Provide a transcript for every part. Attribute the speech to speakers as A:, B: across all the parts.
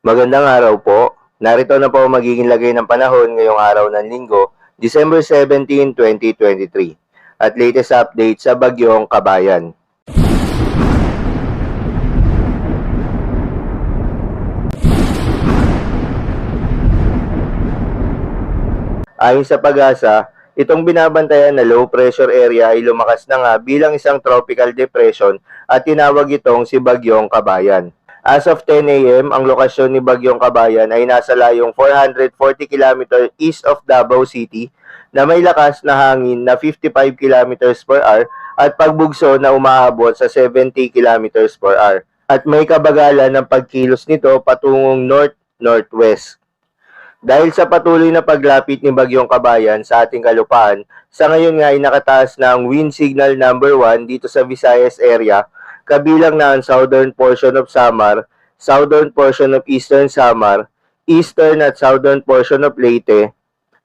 A: Magandang araw po. Narito na po ang magiging lagay ng panahon ngayong araw ng Linggo, December 17, 2023. At latest update sa Bagyong Kabayan. Ayon sa Pag-asa, itong binabantayan na low pressure area ay lumakas na nga bilang isang tropical depression at tinawag itong si Bagyong Kabayan. As of 10 a.m., ang lokasyon ni Bagyong Kabayan ay nasa layong 440 km east of Davao City na may lakas na hangin na 55 km per hour at pagbugso na umaabot sa 70 km per hour. At may kabagalan ng pagkilos nito patungong north-northwest. Dahil sa patuloy na paglapit ni Bagyong Kabayan sa ating kalupaan, sa ngayon nga ay nakataas na ang wind signal number 1 dito sa Visayas area, kabilang na ang southern portion of Samar, southern portion of eastern Samar, eastern at southern portion of Leyte,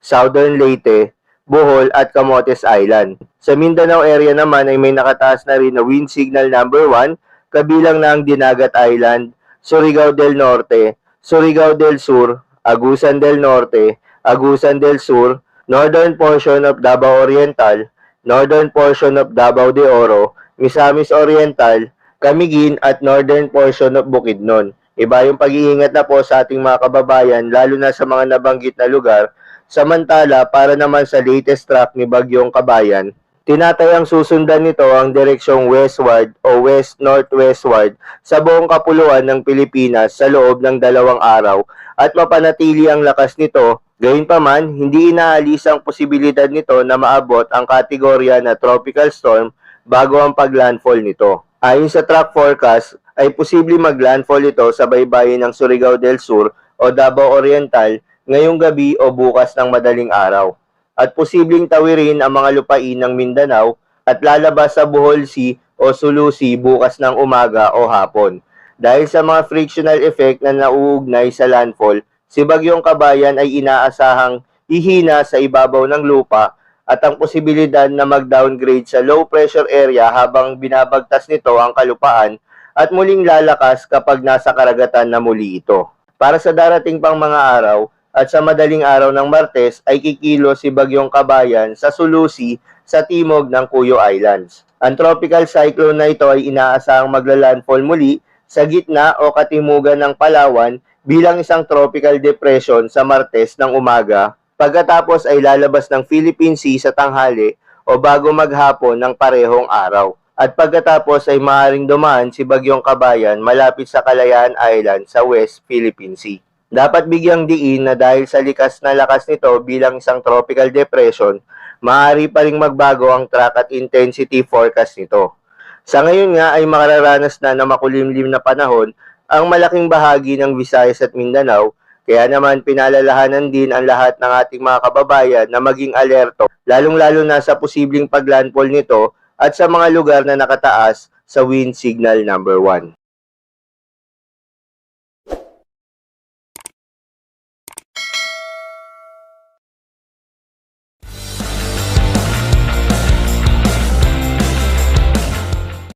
A: southern Leyte, Bohol at Camotes Island. Sa Mindanao area naman ay may nakataas na rin na wind signal number 1, kabilang na ang Dinagat Island, Surigao del Norte, Surigao del Sur, Agusan del Norte, Agusan del Sur, northern portion of Davao Oriental, northern portion of Davao de Oro, Misamis Oriental, Camiguin at northern portion of Bukidnon. Iba yung pag-iingat na po sa ating mga kababayan lalo na sa mga nabanggit na lugar. Samantala, para naman sa latest track ni Bagyong Kabayan, tinatayang susundan nito ang direksyong westward o west-northwestward sa buong kapuluan ng Pilipinas sa loob ng 2 araw at mapanatili ang lakas nito. Gayunpaman, hindi inaalis ang posibilidad nito na maabot ang kategorya na tropical storm bago ang paglandfall nito. Ayon sa track forecast, ay posibleng maglandfall ito sa baybayin ng Surigao del Sur o Davao Oriental ngayong gabi o bukas ng madaling araw. At posibleng tawirin ang mga lupain ng Mindanao at lalabas sa Bohol Sea o Sulu Sea bukas ng umaga o hapon. Dahil sa mga frictional effect na nauugnay sa landfall, si Bagyong Kabayan ay inaasahang hihina sa ibabaw ng lupa at ang posibilidad na mag-downgrade sa low pressure area habang binabagtas nito ang kalupaan at muling lalakas kapag nasa karagatan na muli ito. Para sa darating pang mga araw at sa madaling araw ng Martes ay kikilos si Bagyong Kabayan sa Sulu Sea sa timog ng Cuyo Islands. Ang tropical cyclone na ito ay inaasahang maglalandfall muli sa gitna o katimugan ng Palawan bilang isang tropical depression sa Martes ng umaga. Pagkatapos ay lalabas ng Philippine Sea sa tanghali o bago maghapon ng parehong araw. At pagkatapos ay maaaring dumaan si Bagyong Kabayan malapit sa Kalayaan Island sa West Philippine Sea. Dapat bigyang diin na dahil sa likas na lakas nito bilang isang tropical depression, maaari pa ring magbago ang track at intensity forecast nito. Sa ngayon nga ay makararanas na makulimlim na panahon ang malaking bahagi ng Visayas at Mindanao. Kaya naman pinalalahanan din ang lahat ng ating mga kababayan na maging alerto, lalong-lalo na sa posibleng paglandfall nito at sa mga lugar na nakataas sa wind signal number 1.